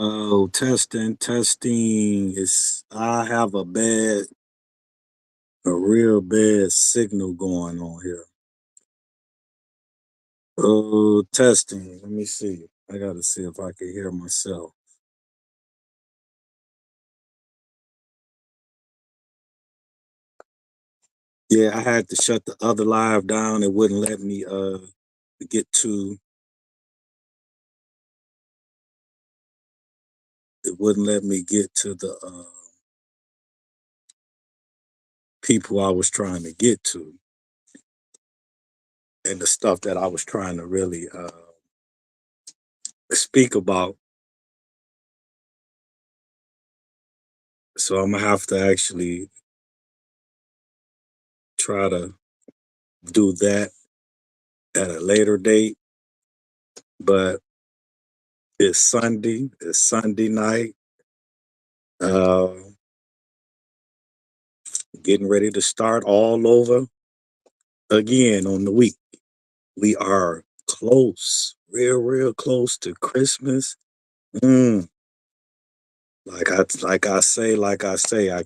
Oh, testing, testing. I have a real bad signal going on here. Oh, testing. Let me see. I gotta see if I can hear myself. Yeah, I had to shut the other live down. It wouldn't let me get to it wouldn't let me get to the people I was trying to get to and the stuff that I was trying to really speak about. So I'm gonna have to actually try to do that at a later date. But it's Sunday. It's Sunday night. Uh, getting ready to start all over again on the week. We are close, real close to Christmas. Mm, like I say, I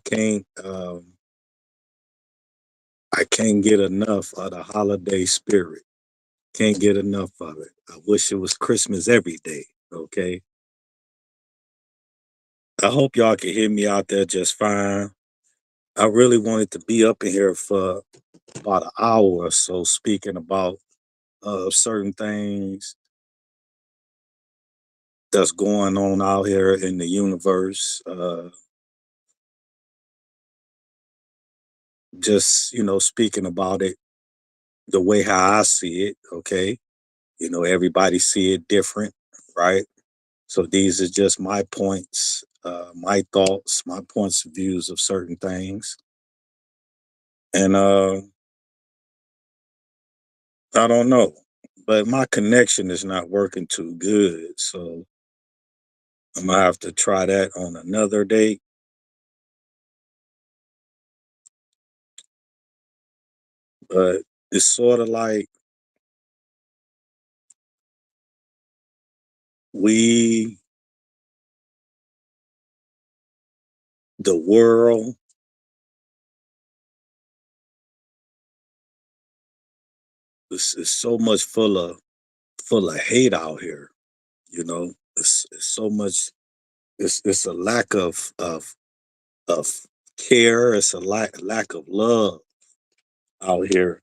can't get enough of the holiday spirit. Can't get enough of it. I wish it was Christmas every day. Okay. I hope y'all can hear me out there just fine. I really wanted to be up in here for about an hour or so speaking about certain things that's going on out here in the universe. Just speaking about it the way how I see it. Okay, everybody see it different, right? So these are just my points, my thoughts, my points of views of certain things, and I don't know, but my connection is not working too good, so I'm gonna have to try that on another day. But it's sort of like we, the world, is so much full of hate out here. It's so much. It's a lack of care. It's a lack of love out here.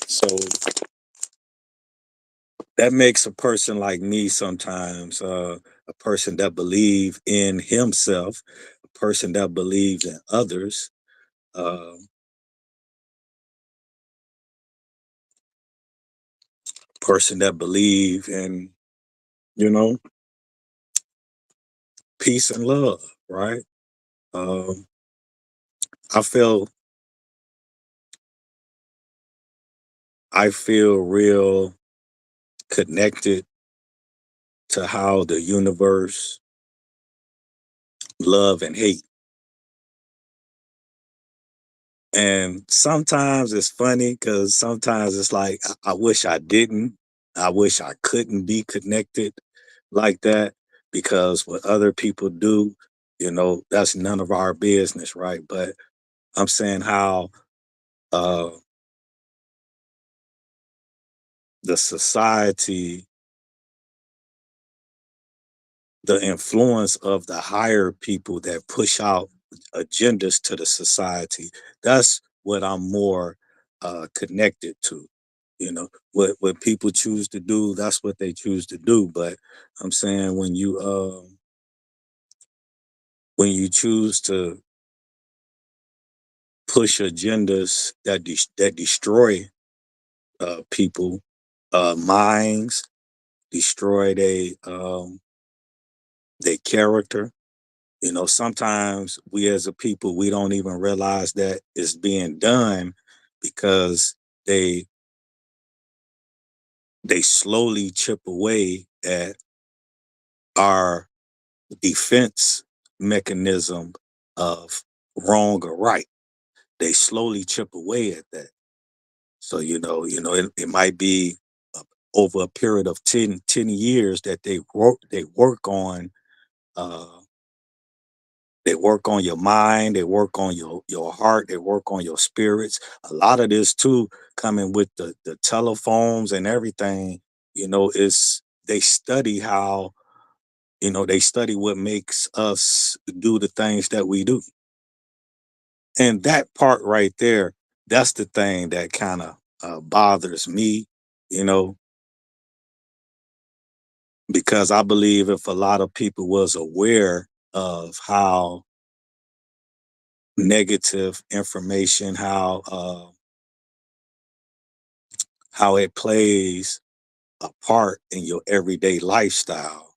So that makes a person like me sometimes a person that believe in himself, a person that believes in others, a person that believe in you know peace and love, right? Um, I feel I feel real connected to how the universe love and hate. And sometimes it's funny because sometimes it's like I wish I didn't. I wish I couldn't be connected like that because what other people do, that's none of our business, right? But I'm saying how uh, the society, the influence of the higher people that push out agendas to the society, that's what I'm more connected to. What people choose to do, that's what they choose to do. But I'm saying when you choose to push agendas that destroy people minds, destroy their character. Sometimes we as a people, we don't even realize that it's being done because they they slowly chip away at our defense mechanism of wrong or right. They slowly chip away at that. So it might be uh, over a period of ten years that they work on Uh, they work on your mind, they work on your heart, they work on your spirits. A lot of this too, coming with the telephones and everything, is they study how, they study what makes us do the things that we do. And that part right there, that's the thing that kind of bothers me, you know, because I believe if a lot of people was aware of negative information, how it plays a part in your everyday lifestyle.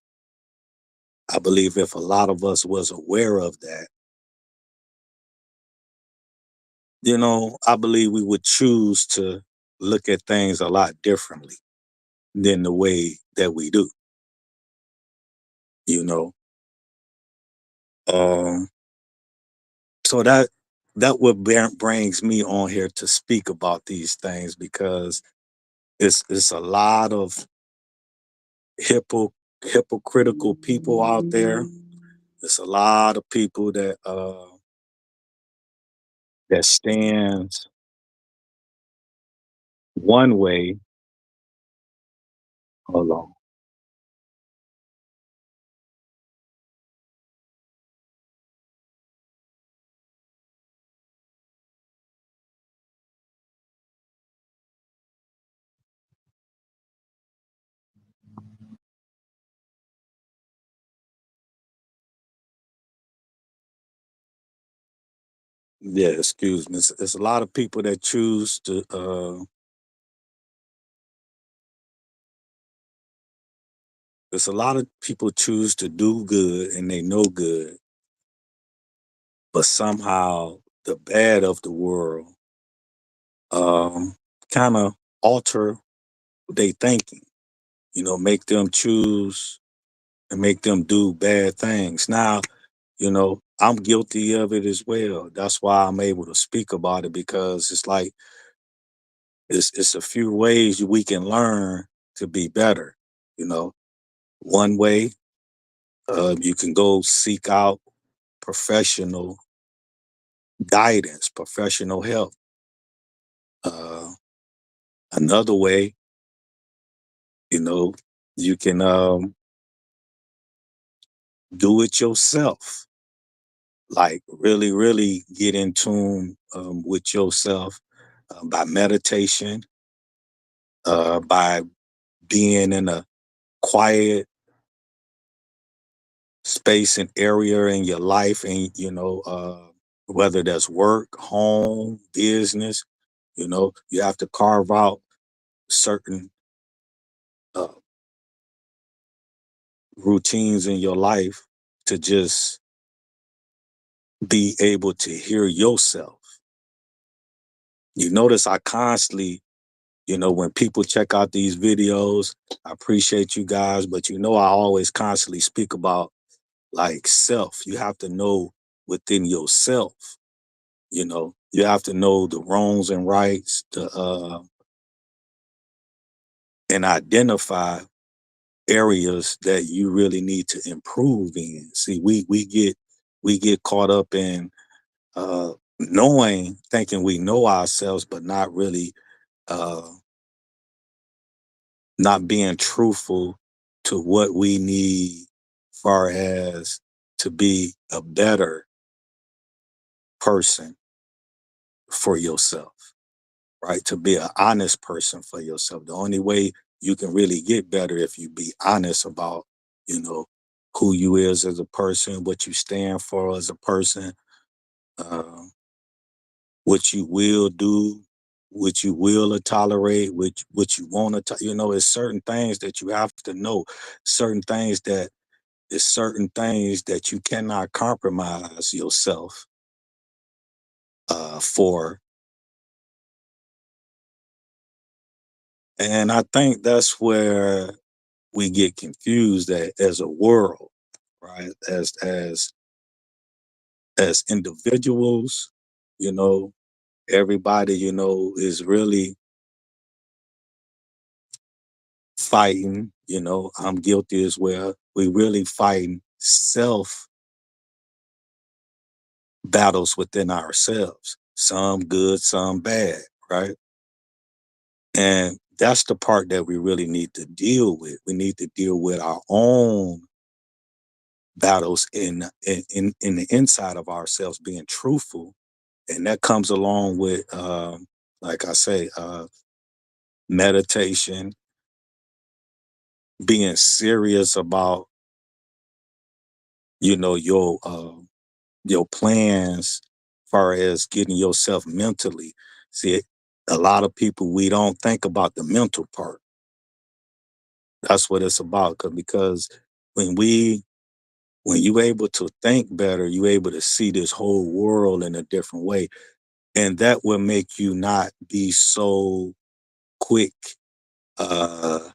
I believe if a lot of us was aware of that, I believe we would choose to look at things a lot differently than the way that we do, you know. Um, so that what brings me on here to speak about these things because it's a lot of hypo, hypocritical people out there. It's a lot of people that stands one way. Hold on. Yeah, excuse me. It's a lot of people that choose to. There's a lot of people choose to do good and they know good, but somehow the bad of the world kind of alter their thinking. Make them choose and make them do bad things. Now, I'm guilty of it as well. That's why I'm able to speak about it because it's like it's a few ways we can learn to be better. You know, One way, you can go seek out professional guidance, professional help. Uh, Another way, you know, you can do it yourself. Like really, really get in tune with yourself by meditation, by being in a quiet space and area in your life, and whether that's work, home, business. You have to carve out certain uh, routines in your life to just be able to hear yourself. You notice I constantly, when people check out these videos, I appreciate you guys, but I always constantly speak about like self. You have to know within yourself. You have to know the wrongs and rights and identify areas that you really need to improve in. See, we get caught up in knowing, thinking we know ourselves, but not really, uh, not being truthful to what we need, far as to be a better person for yourself, right? To be an honest person for yourself. The only way you can really get better if you be honest about, you know, who you is as a person, what you stand for as a person, uh, what you will do, what you will tolerate, what you want to, it's certain things that you have to know, certain things that it's certain things that you cannot compromise yourself for. And I think that's where we get confused at as a world, right? As individuals, you know, everybody, is really fighting. I'm guilty as well. We really fighting self battles within ourselves, some good, some bad, right? And that's the part that we really need to deal with. We need to deal with our own battles in the inside of ourselves, being truthful, and that comes along with, like I say, meditation, being serious about your plans, far as getting yourself mentally. See, a lot of people, we don't think about the mental part. That's what it's about. Because when we when you able to think better, you able to see this whole world in a different way. And that will make you not be so quick, uh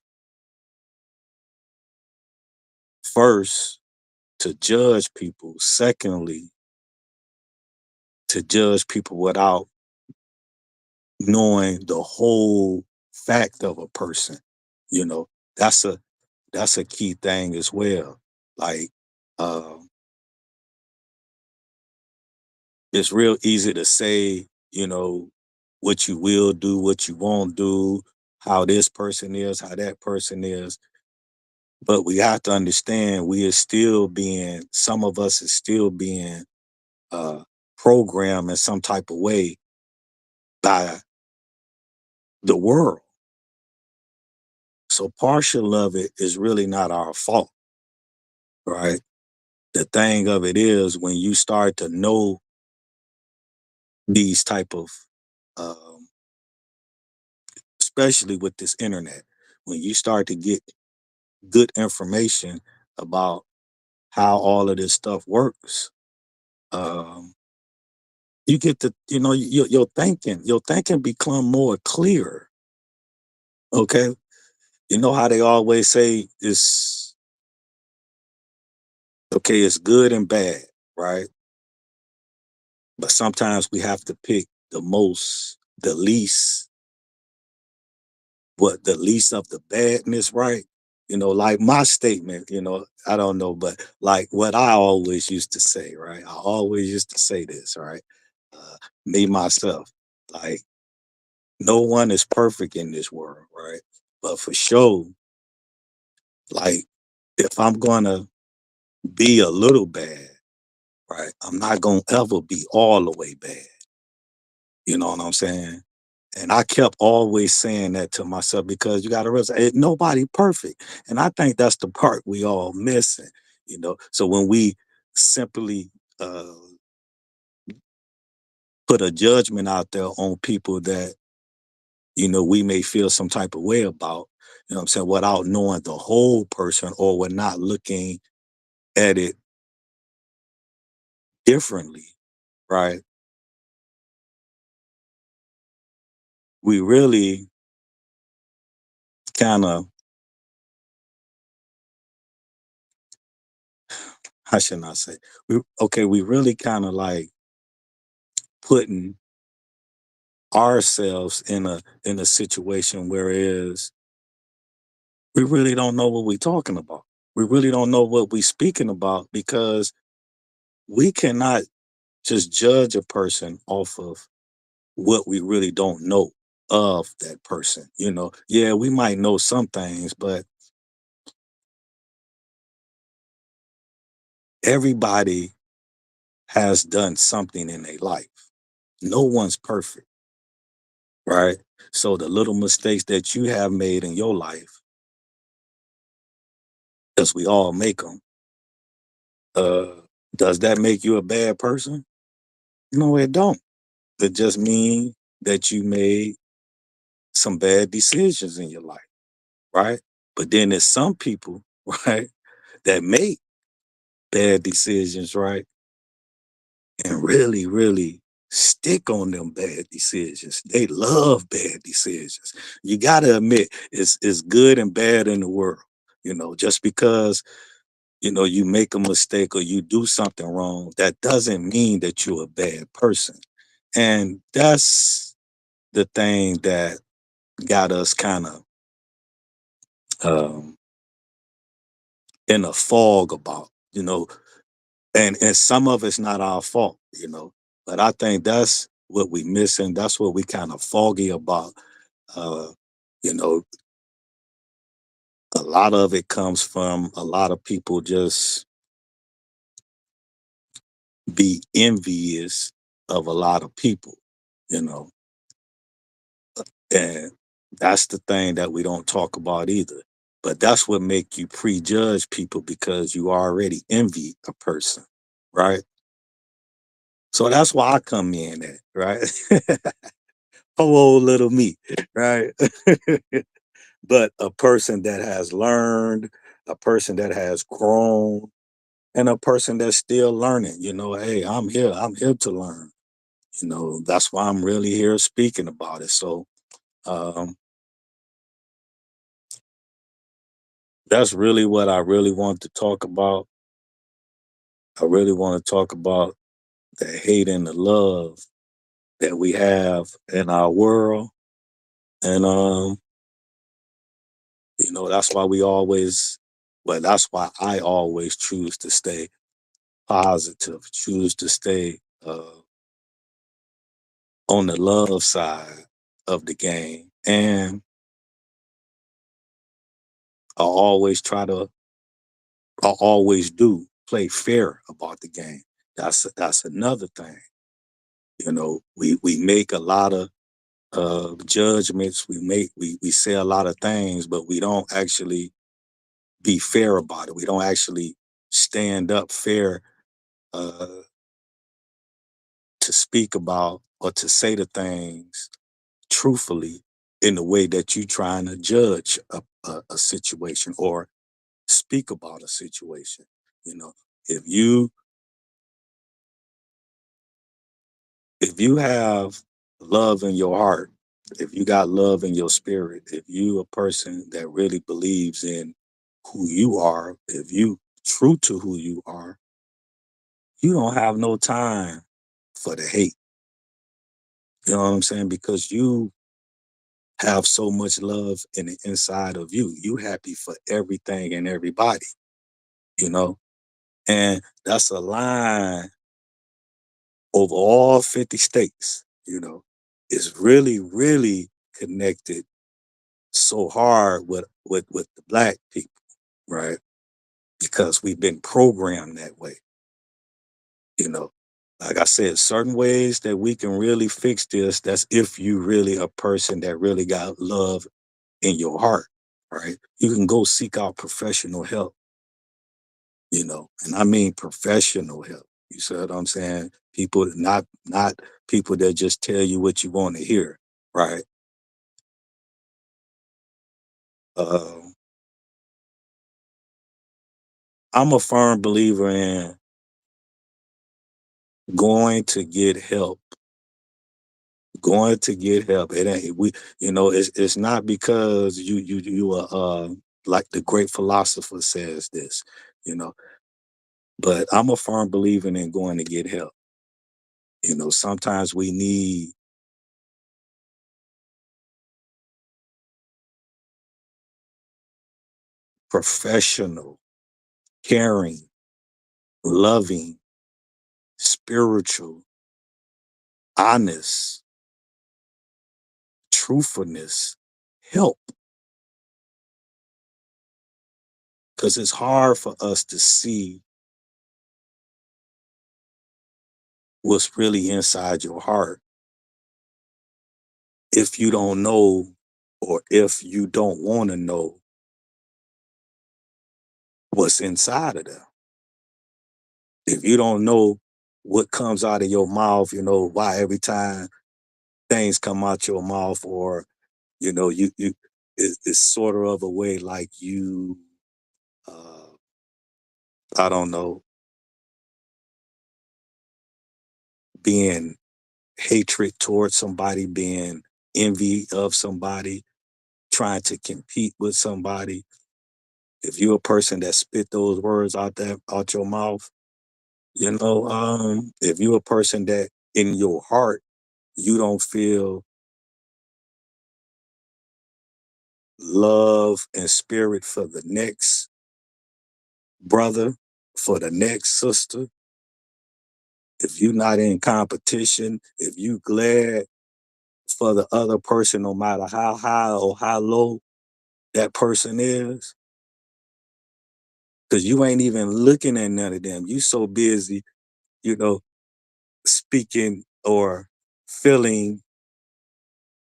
first, to judge people. Secondly, to judge people without knowing the whole fact of a person. You know, that's a key thing as well. Like, um, it's real easy to say, what you will do, what you won't do, how this person is, how that person is. But we have to understand we are still being, some of us is still being uh programmed in some type of way by the world. So partial of it is really not our fault, right? The thing of it is when you start to know these type of, um, especially with this internet, when you start to get good information about how all of this stuff works, um, you get to, your thinking become more clear. Okay, you know how they always say it's okay, it's good and bad, right? But sometimes we have to pick the least, what the least of the badness, right? Like my statement, I don't know, but like what I always used to say, right? I always used to say this, right? Uh, Me, myself, like, no one is perfect in this world, right? But for sure, like, if I'm gonna be a little bad, right, I'm not gonna ever be all the way bad. You know what I'm saying? And I kept always saying that to myself because you got to realize nobody perfect, and I think that's the part we all missing. So when we simply uh, put a judgment out there on people that we may feel some type of way about, what I'm saying, without knowing the whole person, or we're not looking at it differently, right? We really kind of, how should I say, we really kind of like putting ourselves in a situation, whereas we really don't know what we're talking about. We really don't know what we're speaking about, because we cannot just judge a person off of what we really don't know of that person. Yeah, we might know some things, but everybody has done something in their life. No one's perfect, right? So the little mistakes that you have made in your life, because we all make them, uh, does that make you a bad person? No, it don't. It just means that you made some bad decisions in your life, right? But then there's some people, right, that make bad decisions, right, and really, really stick on them bad decisions. They love bad decisions. You gotta admit, it's good and bad in the world. Just because you make a mistake or you do something wrong, that doesn't mean that you're a bad person. And that's the thing that got us kind of um, in a fog about. you know, and some of it's not our fault, but I think that's what we missing. That's what we kind of foggy about. Uh, you know, a lot of it comes from a lot of people just be envious of a lot of people, you know, and that's the thing that we don't talk about either. But that's what make you prejudge people because you already envy a person, right? So that's why I come in at, right? Oh, old little me, right? But a person that has learned, a person that has grown, and a person that's still learning, hey, I'm here to learn. That's why I'm really here speaking about it. So um that's really what I really want to talk about. I really want to talk about the hate and the love that we have in our world. And that's why that's why I always choose to stay positive, choose to stay on the love side of the game. And I always do play fair about the game. That's another thing. We make a lot of judgments. We say a lot of things, but we don't actually be fair about it. We don't actually stand up fair uh, to speak about or to say the things truthfully in the way that you trying to judge a situation or speak about a situation. You know, if you if you have love in your heart, if you got love in your spirit, if you a person that really believes in who you are, if you true to who you are, you don't have no time for the hate. You know what I'm saying? Because you have so much love in the inside of you. You happy for everything and everybody, you know? And that's a line over all 50 states, is really, really connected so hard with the black people, right? Because we've been programmed that way, you know. Like I said, certain ways that we can really fix this, that's if you really a person that really got love in your heart, right? You can go seek out professional help, and I mean professional help. You see what I'm saying? People, not people that just tell you what you want to hear, right? Um, I'm a firm believer in going to get help. Going to get help. It ain't we. It's not because you are like the great philosopher says this, you know. But I'm a firm believer in going to get help. Sometimes we need professional, caring, loving, spiritual, honest, truthfulness help because it's hard for us to see what's really inside your heart if you don't know or if you don't want to know what's inside of them. If you don't know what comes out of your mouth, why every time things come out your mouth, or you it's sort of a way like you, uh, I don't know, being hatred towards somebody, being envy of somebody, trying to compete with somebody. If you're a person that spit those words out your mouth, if you're a person that in your heart you don't feel love and spirit for the next brother, for the next sister, if you're not in competition, if you glad for the other person, no matter how high or how low that person is, because you ain't even looking at none of them. You so busy, you know, speaking or feeling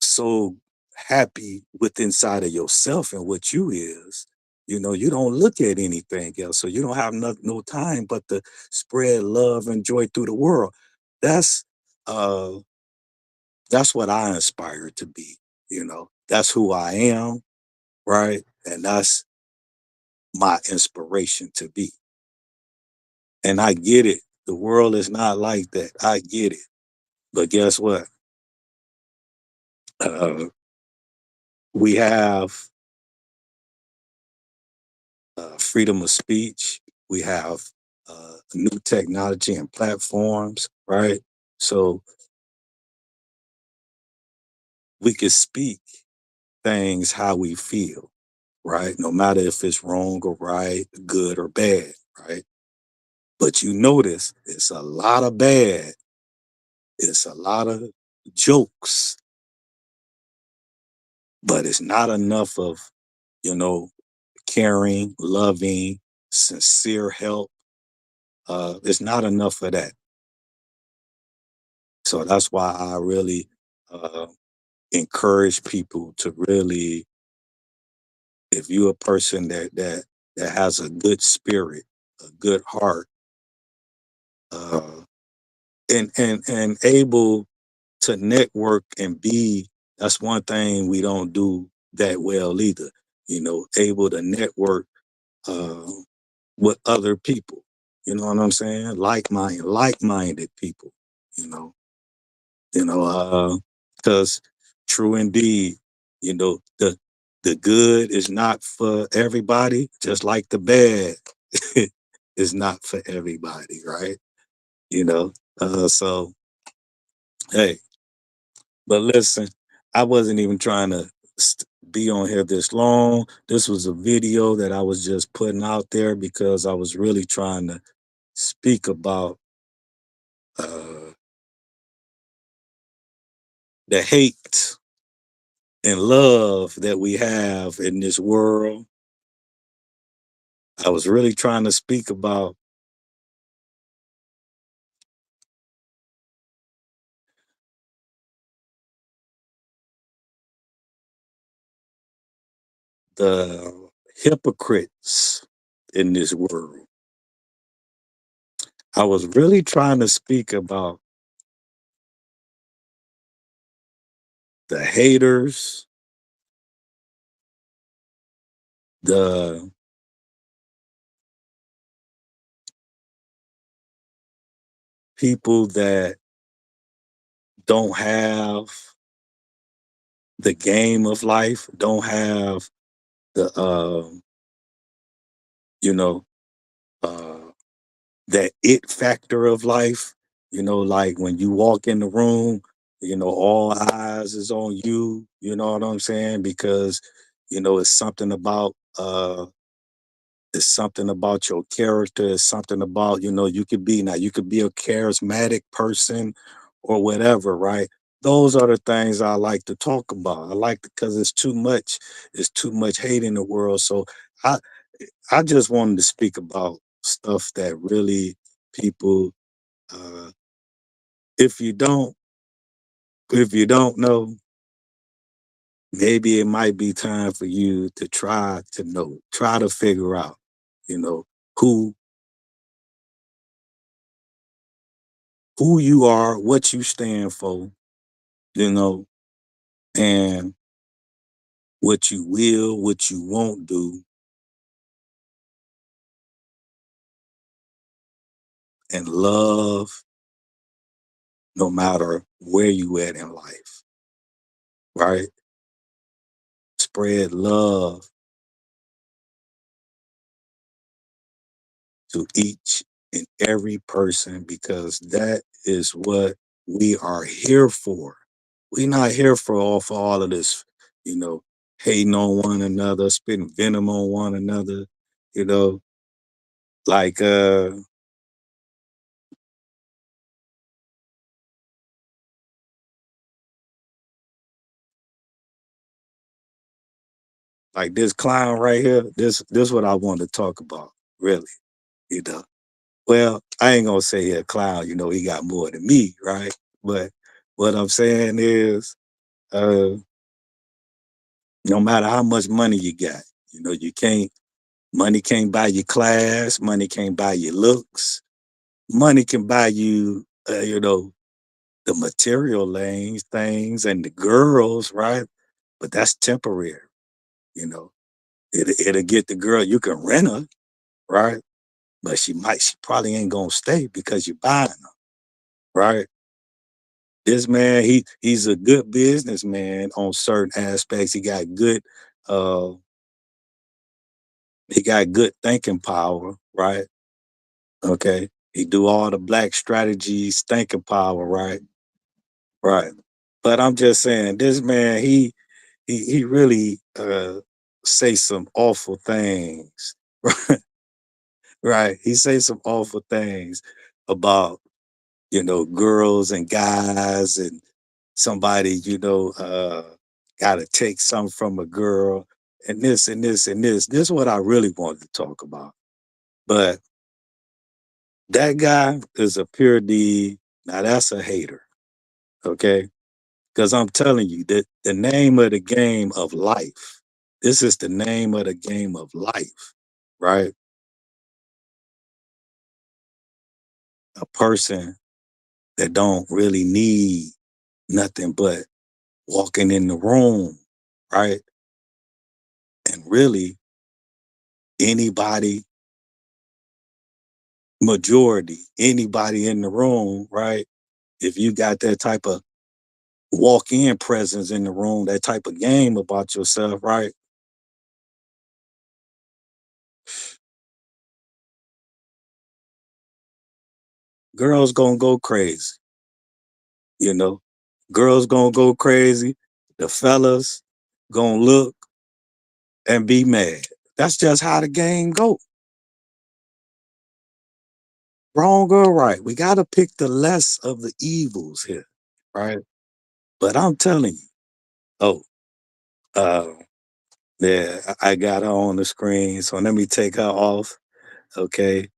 so happy with inside of yourself and what you is. You don't look at anything else. So you don't have no time but to spread love and joy through the world. That's uh that's what I aspire to be. That's who I am, right? And that's my inspiration to be. And I get it. The world is not like that. I get it. But guess what? Uh, we have freedom of speech. We have new technology and platforms, right? So we can speak things how we feel, right? No matter if it's wrong or right, good or bad, right? But you notice it's a lot of bad, it's a lot of jokes, but it's not enough of, you know, caring, loving, sincere help. It's not enough of that. So that's why I really uh, encourage people to really, if you're a person that has a good spirit, a good heart, uh, and able to network and be, that's one thing we don't do that well either. Able to network uh, with other people. You know what I'm saying? Like-minded people. You know, because true indeed, the good is not for everybody, just like the bad is not for everybody, right? You know, so hey, but listen, I wasn't even trying to be on here this long. This was a video that I was just putting out there because I was really trying to speak about uh, the hate and love that we have in this world. I was really trying to speak about the hypocrites in this world. I was really trying to speak about the haters, the people that don't have the game of life, don't have the you know, uh that it factor of life. Like when you walk in the room, all eyes is on you, you know what I'm saying? Because, it's something about your character, it's something about, you could be a charismatic person or whatever, right? Those are the things I like to talk about. I like, because it's too much hate in the world. So I I just wanted to speak about stuff that really people, uh, if you don't if you don't know, maybe it might be time for you to try to know, try to figure out, you know, who who you are, what you stand for, you know, and what you will, what you won't do, and love no matter where you at in life, right? Spread love to each and every person, because that is what we are here for. We're not here for all of this, you know, hating on one another, spitting venom on one another, you know. Like, like this clown right here, this what I want to talk about, really, you know. Well, I ain't gonna say he a clown, he got more than me, right? But what I'm saying is, uh, no matter how much money you got, you can't money can't buy you class, money can't buy you looks, money can buy you, the material lanes, things, and the girls, right? But that's temporary, you know. It'll get the girl, you can rent her, right? But she probably ain't gonna stay because you're buying her, right? This man, he's a good businessman on certain aspects. Uh he got good thinking power, right? Okay. He do all the black strategies, thinking power, right? Right. But I'm just saying, this man, he really say some awful things. Right. He say some awful things about, girls and guys and somebody, gotta take something from a girl and this and this and this. This is what I really wanted to talk about. But that guy is a pure D. Now that's a hater. Okay. Because I'm telling you that the name of the game of life, this is the name of the game of life, right? A person that don't really need nothing but walking in the room, right? And really anybody, majority, anybody in the room, right? If you got that type of walk-in presence in the room, that type of game about yourself, right? Girls gonna go crazy, you know. Girls gonna go crazy. The fellas gonna look and be mad. That's just how the game go. Wrong or right. We gotta pick the less of the evils here, right? But I'm telling you, oh, uh, yeah, I got her on the screen, so let me take her off, okay?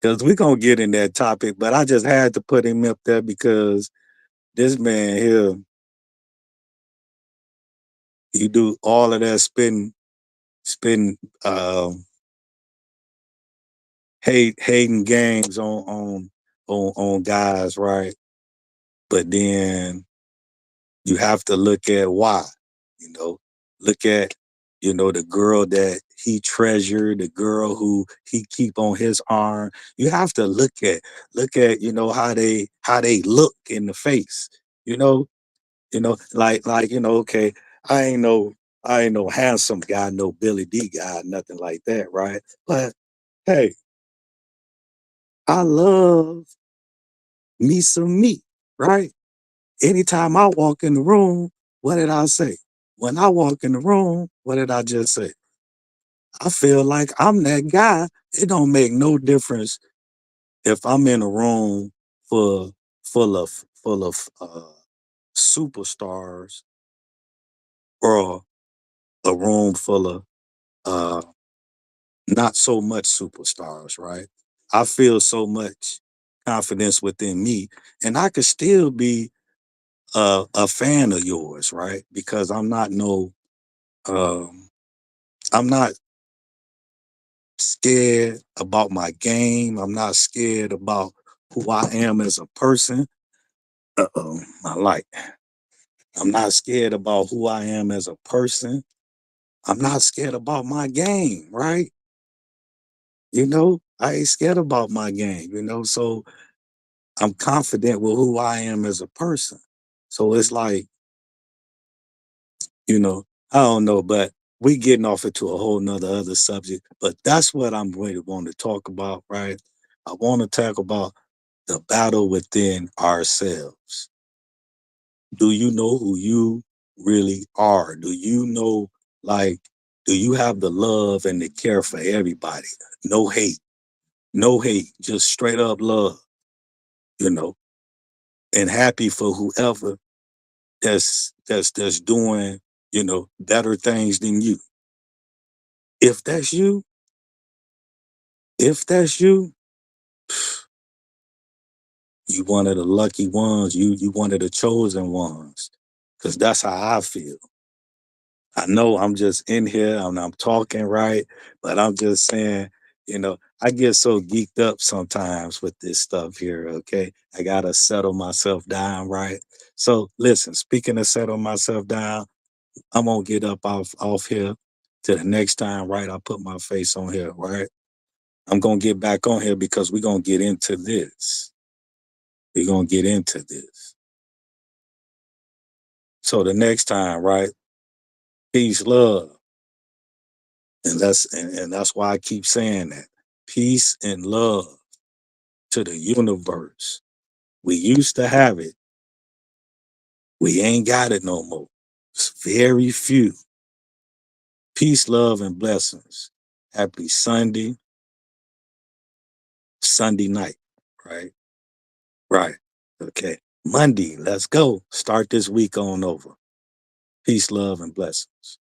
Because we gonna get in that topic, but I just had to put him up there because this man here, he do all of that spin, hating games on guys, right? But then you have to look at why, you know, look at, the girl that he treasured, the girl who he keep on his arm. You have to look at, how they look in the face, you know, like, okay, I ain't no I ain't no handsome guy, no Billy D guy, nothing like that, right? But hey, I love me some me, right? Anytime I walk in the room, what did I say? When I walk in the room, what did I just say? I feel like I'm that guy. It don't make no difference if I'm in a room full full of superstars or a room full of uh not so much superstars, right? I feel so much confidence within me, and I could still be a fan of yours, right? Because um, I'm not scared about my game. I'm not scared about who I am as a person. Uh-oh, my light. I'm not scared about who I am as a person. I'm not scared about my game, right? I ain't scared about my game, so I'm confident with who I am as a person. So it's like, you know, I don't know, but we getting off into a whole nother other subject. But that's what I'm really want to talk about, right? I want to talk about the battle within ourselves. Do you know who you really are? Do you know, like, do you have the love and the care for everybody? No hate. no hate, just straight up love, you know, and happy for whoever that's doing, better things than you. If that's you, if that's you, you one of the lucky ones. You one of the chosen ones. Cause that's how I feel. I know I'm just in here and I'm talking right, but I'm just saying, I get so geeked up sometimes with this stuff here. Okay. I gotta settle myself down, right? So listen, speaking of settle myself down, I'm gonna get up off here till the next time, right? I put my face on here, right? I'm gonna get back on here because we're gonna get into this. We're gonna get into this. So the next time, right? Peace, love. And that's why I keep saying that. Peace and love to the universe. We used to have it. We ain't got it no more. It's very few. Peace, love, and blessings. Happy Sunday night, right? Right. Okay. Monday, let's go. Start this week on over. Peace, love, and blessings.